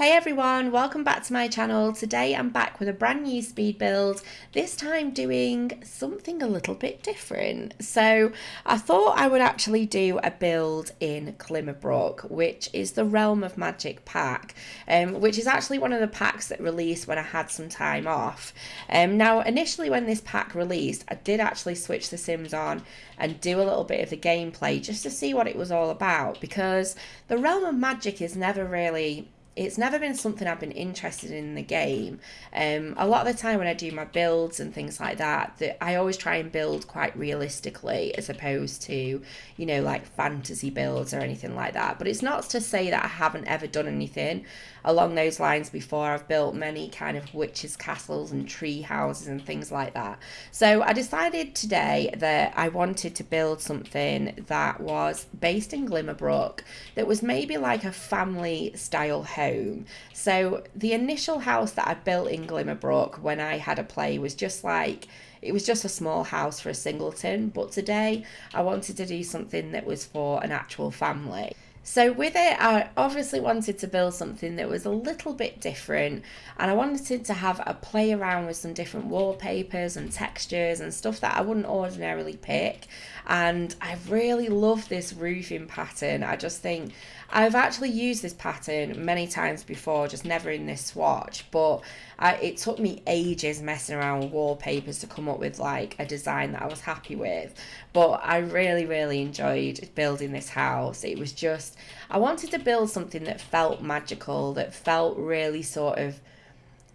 Hey everyone, welcome back to my channel. Today I'm back with a brand new speed build, this time doing something a little bit different. So I thought I would actually do a build in Glimmerbrook, which is the Realm of Magic pack, which is actually one of the packs that released when I had some time off. Now initially when this pack released, I did actually switch the Sims on and do a little bit of the gameplay just to see what it was all about, because the Realm of Magic is it's never been something I've been interested in the game. A lot of the time when I do my builds and things like that I always try and build quite realistically as opposed to, like fantasy builds or anything like that. But it's not to say that I haven't ever done anything along those lines before. I've built many kind of witches' castles and tree houses and things like that. So I decided today that I wanted to build something that was based in Glimmerbrook, that was maybe like a family style home. So the initial house that I built in Glimmerbrook when I had a play was just a small house for a singleton, but today I wanted to do something that was for an actual family. So with it, I obviously wanted to build something that was a little bit different, and I wanted to have a play around with some different wallpapers and textures and stuff that I wouldn't ordinarily pick. And I really love this roofing pattern. I just think I've actually used this pattern many times before, just never in this swatch, but it took me ages messing around with wallpapers to come up with like a design that I was happy with. But I really enjoyed building this house. It was just, I wanted to build something that felt magical, that felt really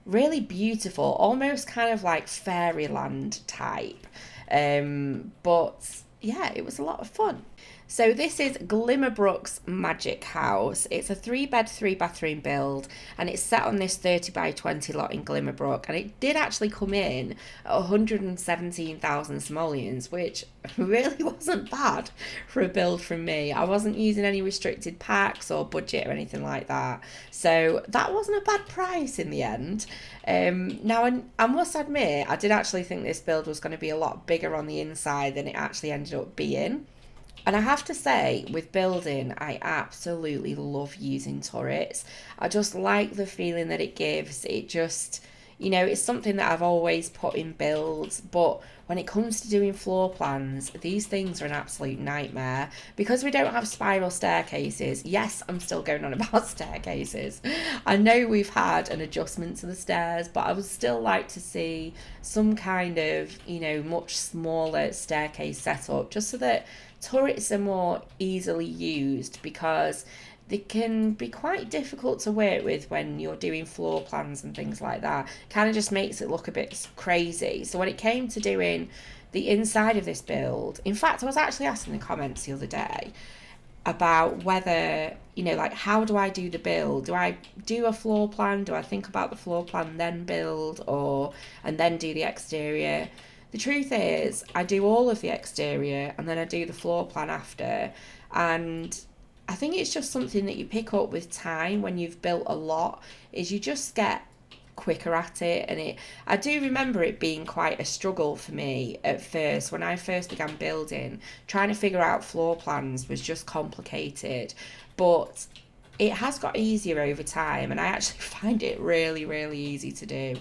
really beautiful, almost kind of like fairyland type. But yeah, it was a lot of fun. So this is Glimmerbrook's Magic House. It's a 3-bed, 3-bathroom build, and it's set on this 30 by 20 lot in Glimmerbrook, and it did actually come in at 117,000 simoleons, which really wasn't bad for a build from me. I wasn't using any restricted packs or budget or anything like that, so that wasn't a bad price in the end. Now, I must admit, I did actually think this build was going to be a lot bigger on the inside than it actually ended up being. And I have to say, with building, I absolutely love using turrets. I just like the feeling that it gives. It just, it's something that I've always put in builds, but when it comes to doing floor plans, these things are an absolute nightmare. Because we don't have spiral staircases, yes, I'm still going on about staircases. I know we've had an adjustment to the stairs, but I would still like to see some kind of, much smaller staircase setup, just so that turrets are more easily used, because they can be quite difficult to work with when you're doing floor plans and things like that. Kind of just makes it look a bit crazy. So when it came to doing the inside of this build, in fact, I was actually asking in the comments the other day about whether, like, how do I do the build? Do I do a floor plan? Do I think about the floor plan, then build, and then do the exterior? The truth is, I do all of the exterior and then I do the floor plan after. And I think it's just something that you pick up with time when you've built a lot, is you just get quicker at it. And I do remember it being quite a struggle for me at first. When I first began building, trying to figure out floor plans was just complicated. But it has got easier over time, and I actually find it really easy to do.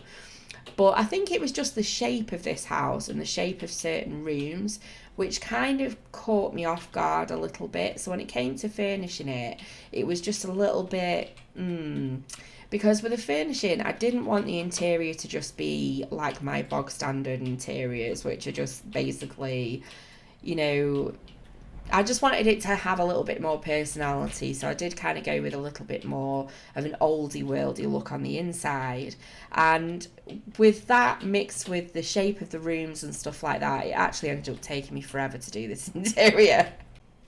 But I think it was just the shape of this house and the shape of certain rooms which kind of caught me off guard a little bit. So when it came to furnishing it, it was just a little bit, because with the furnishing, I didn't want the interior to just be like my bog standard interiors, which are just basically, I just wanted it to have a little bit more personality, so I did kind of go with a little bit more of an oldie worldy look on the inside. And with that mixed with the shape of the rooms and stuff like that, it actually ended up taking me forever to do this interior.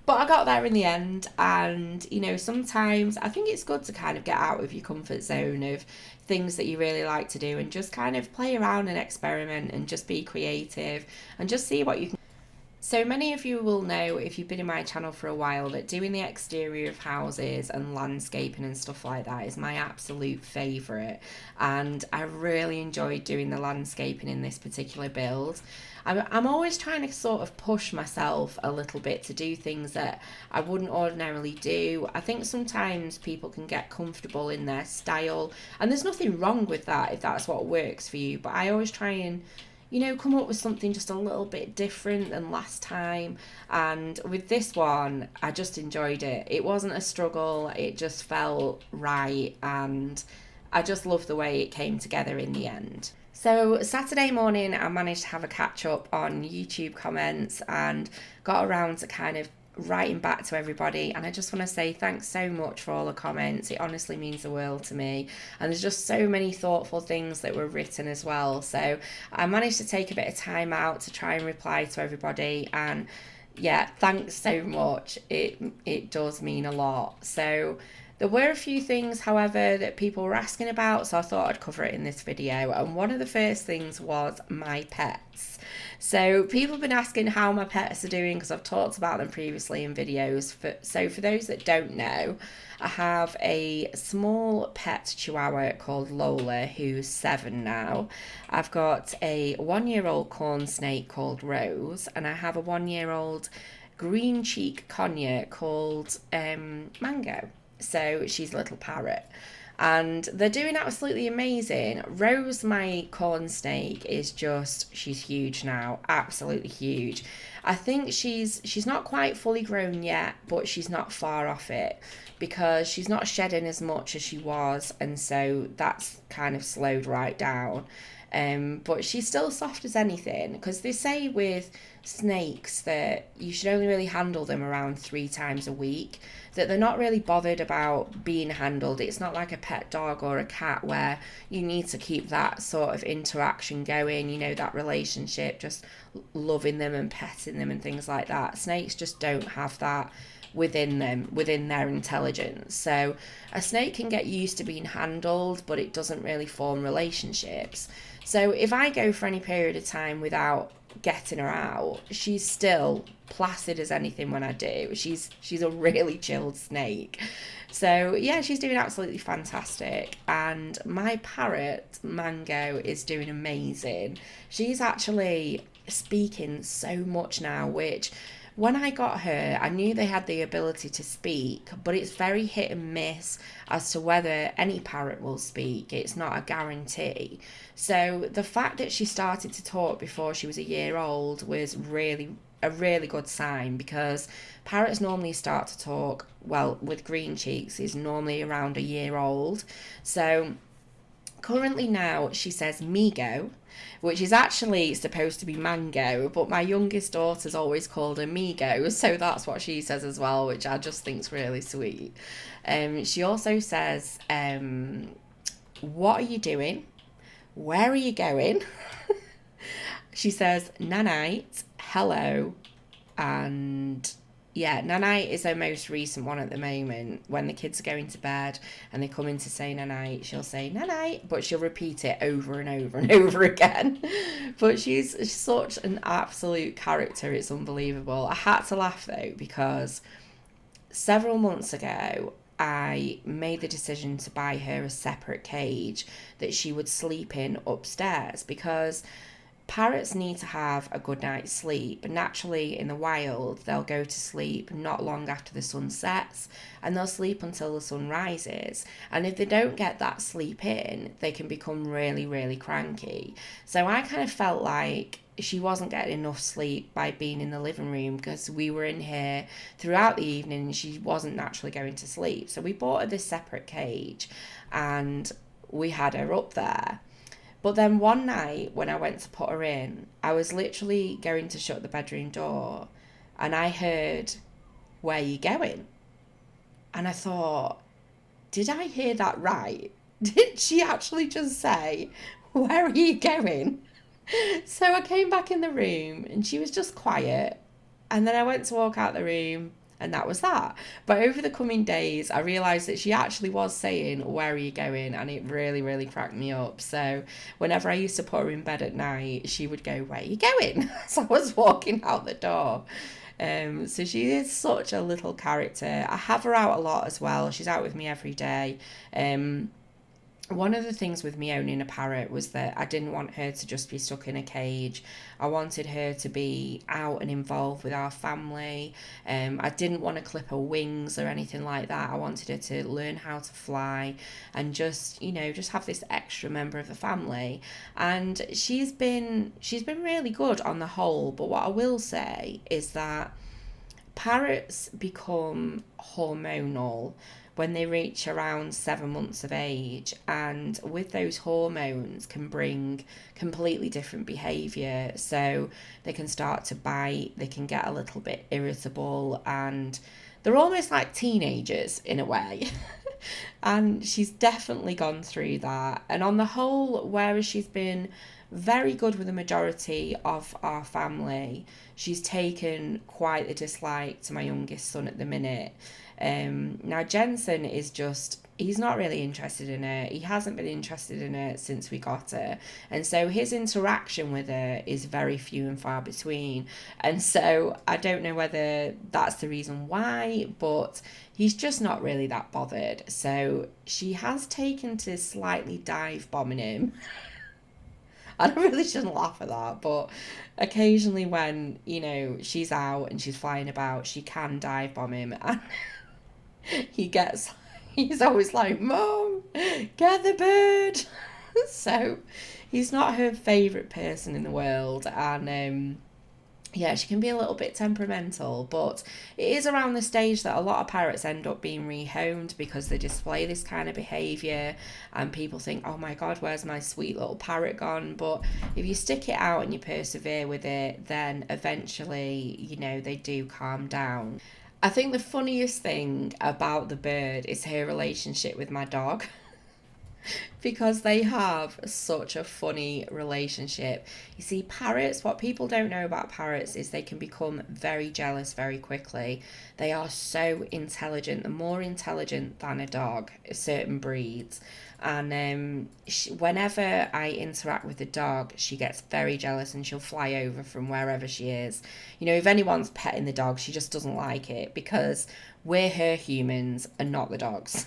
But I got there in the end, and sometimes I think it's good to kind of get out of your comfort zone of things that you really like to do and just kind of play around and experiment and just be creative and just see what you can. So many of you will know, if you've been in my channel for a while, that doing the exterior of houses and landscaping and stuff like that is my absolute favourite, and I really enjoyed doing the landscaping in this particular build. I'm always trying to sort of push myself a little bit to do things that I wouldn't ordinarily do. I think sometimes people can get comfortable in their style, and there's nothing wrong with that if that's what works for you, but I always try and come up with something just a little bit different than last time. And with this one, I just enjoyed it. It wasn't a struggle, it just felt right, and I just loved the way it came together in the end. So Saturday morning, I managed to have a catch up on YouTube comments and got around to kind of writing back to everybody, and I just want to say thanks so much for all the comments. It honestly means the world to me, and there's just so many thoughtful things that were written as well, so I managed to take a bit of time out to try and reply to everybody, and yeah, thanks so much. It does mean a lot. So there were a few things, however, that people were asking about, so I thought I'd cover it in this video. And one of the first things was my pets. So people have been asking how my pets are doing, because I've talked about them previously in videos. So for those that don't know, I have a small pet chihuahua called Lola, who's 7 now. I've got a 1-year-old corn snake called Rose, and I have a 1-year-old green cheek conure called Mango. So she's a little parrot, and they're doing absolutely amazing. Rose, my corn snake, she's huge now, absolutely huge. I think she's not quite fully grown yet, but she's not far off it, because she's not shedding as much as she was, and so that's kind of slowed right down. But she's still soft as anything, because they say with snakes that you should only really handle them around 3 times a week, that they're not really bothered about being handled. It's not like a pet dog or a cat where you need to keep that sort of interaction going, that relationship, just loving them and petting them and things like that. Snakes just don't have that within them, within their intelligence. So a snake can get used to being handled, but it doesn't really form relationships. So if I go for any period of time without getting her out, she's still placid as anything when I do. She's a really chilled snake. So yeah, she's doing absolutely fantastic. And my parrot, Mango, is doing amazing. She's actually speaking so much now, which when I got her, I knew they had the ability to speak, but it's very hit and miss as to whether any parrot will speak. It's not a guarantee. So the fact that she started to talk before she was a year old was a really good sign, because parrots normally start to talk, well, with green cheeks, is normally around a year old. So currently now she says Migo, which is actually supposed to be Mango, but my youngest daughter's always called her Migo, so that's what she says as well, which I just think's really sweet. She also says, what are you doing? Where are you going? She says nanite, hello, and yeah, nanite is her most recent one at the moment. When the kids are going to bed and they come in to say nanite, she'll say nanite, but she'll repeat it over and over and over again. But she's such an absolute character, it's unbelievable. I had to laugh though, because several months ago I made the decision to buy her a separate cage that she would sleep in upstairs, because parrots need to have a good night's sleep. Naturally, in the wild, they'll go to sleep not long after the sun sets, and they'll sleep until the sun rises. And if they don't get that sleep in, they can become really, really cranky. So I kind of felt like she wasn't getting enough sleep by being in the living room, because we were in here throughout the evening and she wasn't naturally going to sleep. So we bought her this separate cage and we had her up there. But then one night when I went to put her in, I was literally going to shut the bedroom door and I heard, "Where you going?" And I thought, did I hear that right? Did she actually just say, "Where are you going?" So I came back in the room and she was just quiet. And then I went to walk out the room And that was that. But over the coming days, I realised that she actually was saying, "Where are you going?" And it really, really cracked me up. So whenever I used to put her in bed at night, she would go, "Where are you going?" So I was walking out the door. So she is such a little character. I have her out a lot as well. She's out with me every day. One of the things with me owning a parrot was that I didn't want her to just be stuck in a cage. I wanted her to be out and involved with our family. I didn't want to clip her wings or anything like that. I wanted her to learn how to fly and just, just have this extra member of the family. And she's been really good on the whole. But what I will say is that parrots become hormonal when they reach around 7 months of age, and with those hormones can bring completely different behaviour. So they can start to bite, they can get a little bit irritable, and they're almost like teenagers in a way. And she's definitely gone through that. And on the whole, whereas she's been very good with the majority of our family, she's taken quite a dislike to my youngest son at the minute. Now Jensen is he's not really interested in her. He hasn't been interested in her since we got her. And so his interaction with her is very few and far between. And so I don't know whether that's the reason why, but he's just not really that bothered. So she has taken to slightly dive bombing him. I really shouldn't laugh at that, but occasionally when, she's out and she's flying about, she can dive bomb him, and he's always like, "Mom, get the bird." So he's not her favourite person in the world, and yeah, she can be a little bit temperamental, but it is around the stage that a lot of parrots end up being rehomed because they display this kind of behaviour, and people think, "Oh my God, where's my sweet little parrot gone?" But if you stick it out and you persevere with it, then eventually, they do calm down. I think the funniest thing about the bird is her relationship with my dog. Because they have such a funny relationship. You see, parrots, what people don't know about parrots is they can become very jealous very quickly. They are so intelligent. They're more intelligent than a dog, certain breeds. And whenever I interact with the dog, she gets very jealous and she'll fly over from wherever she is. If anyone's petting the dog, she just doesn't like it because we're her humans and not the dogs.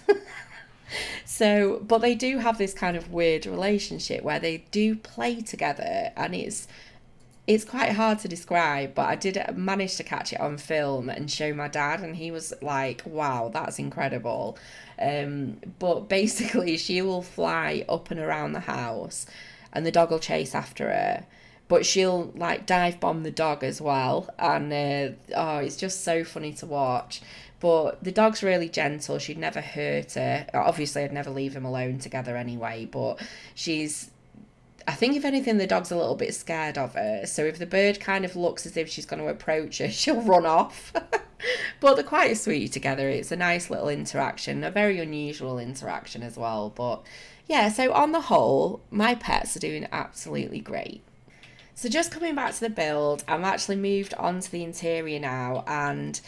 So, but they do have this kind of weird relationship where they do play together, and it's quite hard to describe, but I did manage to catch it on film and show my dad, and he was like, "Wow, that's incredible." But basically she will fly up and around the house and the dog will chase after her, but she'll like dive bomb the dog as well, and it's just so funny to watch. But the dog's really gentle. She'd never hurt her. Obviously, I'd never leave them alone together anyway. But I think if anything, the dog's a little bit scared of her. So if the bird kind of looks as if she's going to approach her, she'll run off. But they're quite sweet together. It's a nice little interaction, a very unusual interaction as well. But yeah, so on the whole, my pets are doing absolutely great. So just coming back to the build, I'm actually moved on to the interior now, and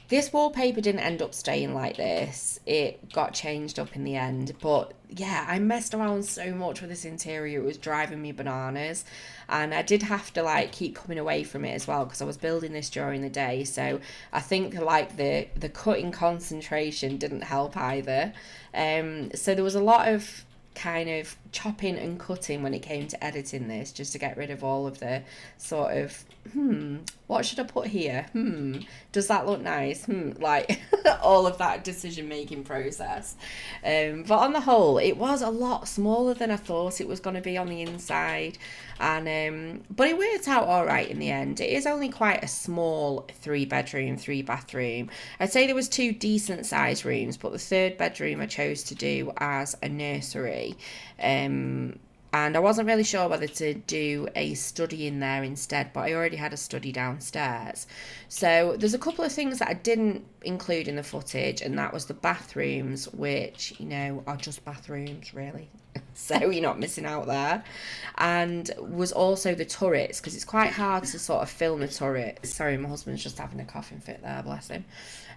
this wallpaper didn't end up staying like this. It got changed up in the end. But yeah, I messed around so much with this interior. It was driving me bananas. And I did have to keep coming away from it as well because I was building this during the day. So I think the cutting concentration didn't help either. So there was a lot of kind of chopping and cutting when it came to editing this, just to get rid of all of the sort of what should I put here, does that look nice, all of that decision making process. But on the whole, it was a lot smaller than I thought it was going to be on the inside, and but it worked out all right in the end. It is only quite a small 3-bedroom 3-bathroom. I'd say there was 2 decent sized rooms, but the 3rd bedroom I chose to do as a nursery. And I wasn't really sure whether to do a study in there instead, but I already had a study downstairs. So there's a couple of things that I didn't include in the footage, and that was the bathrooms, which, are just bathrooms, really. so you're not missing out there. And was also the turrets, because it's quite hard to sort of film the turrets. Sorry, my husband's just having a coughing fit there, bless him.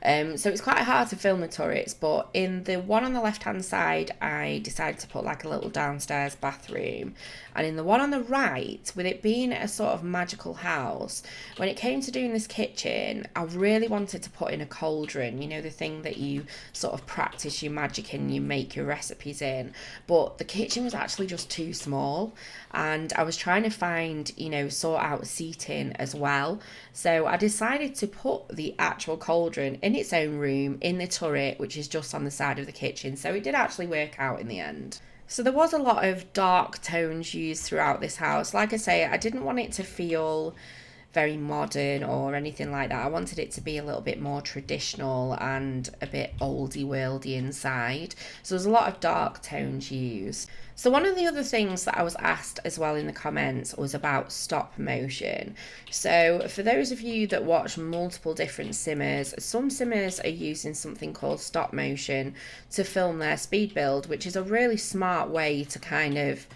So it's quite hard to film the turrets, but in the one on the left hand side I decided to put like a little downstairs bathroom, and in the one on the right, with it being a sort of magical house, when it came to doing this kitchen, I really wanted to put in a cauldron, you know, the thing that you sort of practice your magic in, you make your recipes in, but the kitchen was actually just too small, and I was trying to find, you know, sort out seating as well. So I decided to put the actual cauldron in its own room in the turret, which is just on the side of the kitchen. So it did actually work out in the end. So there was a lot of dark tones used throughout this house. Like I say, I didn't want it to feel very modern or anything like that. I wanted it to be a little bit more traditional and a bit oldie worldy inside. So there's a lot of dark tones used. So one of the other things that I was asked as well in the comments was about stop motion. So for those of you that watch multiple different simmers, some simmers are using something called stop motion to film their speed build, which is a really smart way to kind of,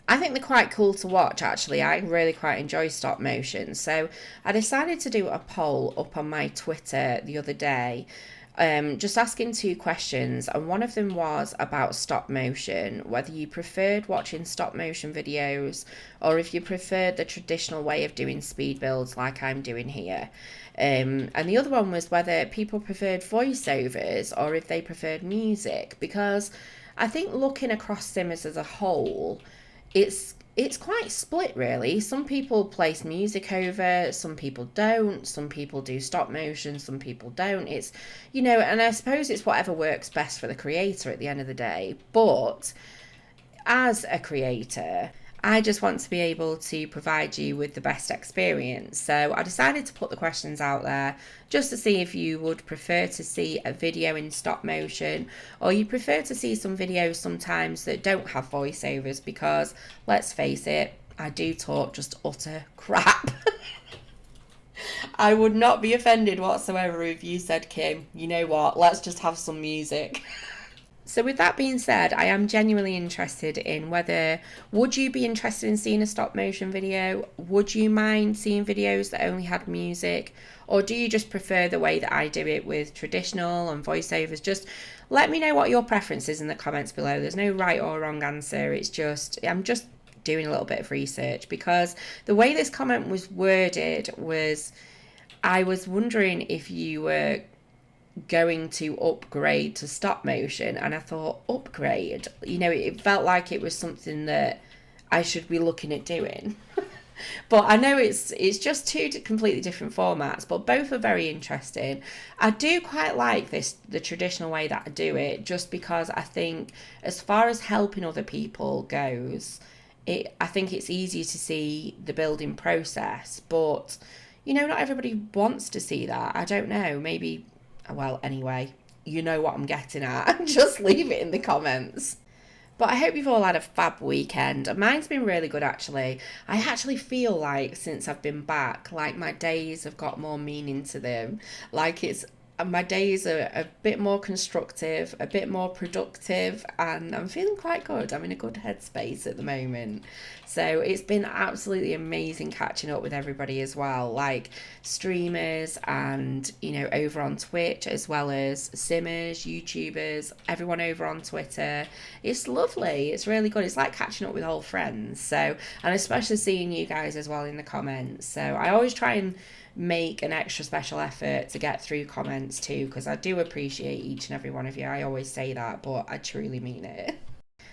I think they're quite cool to watch actually. I really quite enjoy stop motion. So I decided to do a poll up on my Twitter the other day, just asking 2 questions, and one of them was about stop motion, whether you preferred watching stop motion videos or if you preferred the traditional way of doing speed builds like I'm doing here. And the other one was whether people preferred voiceovers or if they preferred music, because I think looking across simmers as a whole, it's quite split really. Some people place music over, some people don't, some people do stop motion, some people don't. It's, you know, and I suppose it's whatever works best for the creator at the end of the day. But as a creator, I just want to be able to provide you with the best experience. So I decided to put the questions out there just to see if you would prefer to see a video in stop motion, or you prefer to see some videos sometimes that don't have voiceovers, because let's face it, I do talk just utter crap. I would not be offended whatsoever if you said, Kim, you know what, let's just have some music. So with that being said, I am genuinely interested in whether, would you be interested in seeing a stop motion video? Would you mind seeing videos that only had music? Or do you just prefer the way that I do it with traditional and voiceovers? Just let me know what your preference is in the comments below. There's no right or wrong answer. It's just, I'm just doing a little bit of research, because the way this comment was worded was, I was wondering if you were going to upgrade to stop motion, and I thought, upgrade, you know, it felt like it was something that I should be looking at doing. But I know it's just 2 completely different formats, but both are very interesting. I do quite like the traditional way that I do it, just because I think as far as helping other people goes, I think it's easier to see the building process, but you know, not everybody wants to see that. I don't know, maybe. Well, anyway, you know what I'm getting at. Just leave it in the comments. But I hope you've all had a fab weekend. Mine's been really good, actually. I actually feel like since I've been back, like my days have got more meaning to them. Like my days are a bit more constructive, a bit more productive, and I'm feeling quite good. I'm in a good headspace at the moment. So it's been absolutely amazing catching up with everybody as well, like streamers and, you know, over on Twitch, as well as simmers, YouTubers, everyone over on Twitter. It's lovely. It's really good. It's like catching up with old friends. So, and especially seeing you guys as well in the comments. So I always try and make an extra special effort to get through comments too, because I do appreciate each and every one of you. I always say that, but I truly mean it.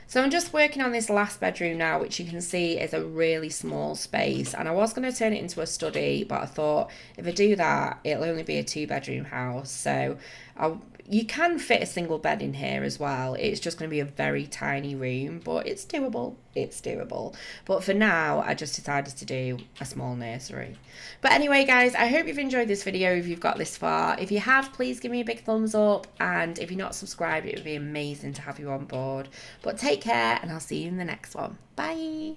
So I'm just working on this last bedroom now, which you can see is a really small space, and I was going to turn it into a study, but I thought if I do that, it'll only be a 2-bedroom house. So you can fit a single bed in here as well. It's just going to be a very tiny room, but it's doable. It's doable. But for now, I just decided to do a small nursery. But anyway, guys, I hope you've enjoyed this video if you've got this far. If you have, please give me a big thumbs up. And if you're not subscribed, it would be amazing to have you on board. But take care, and I'll see you in the next one. Bye.